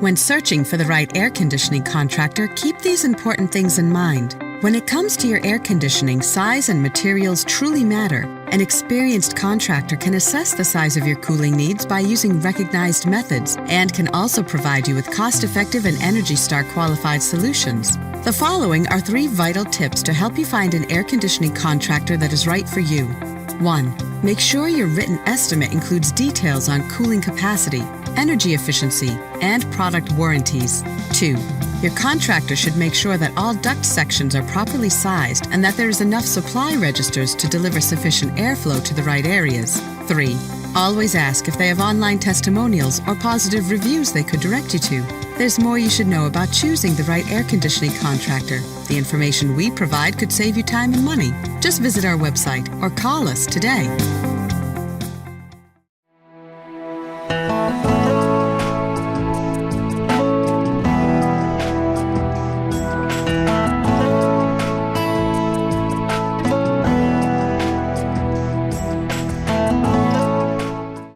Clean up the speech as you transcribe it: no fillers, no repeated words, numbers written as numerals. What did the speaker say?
When searching for the right air conditioning contractor, keep these important things in mind. When it comes to your air conditioning, size and materials truly matter. An experienced contractor can assess the size of your cooling needs by using recognized methods and can also provide you with cost-effective and ENERGY STAR qualified solutions. The following are 3 vital tips to help you find an air conditioning contractor that is right for you. 1. Make sure your written estimate includes details on cooling capacity, energy efficiency, and product warranties. 2. Your contractor should make sure that all duct sections are properly sized and that there is enough supply registers to deliver sufficient airflow to the right areas. 3. Always ask if they have online testimonials or positive reviews they could direct you to. There's more you should know about choosing the right air conditioning contractor. The information we provide could save you time and money. Just visit our website or call us today.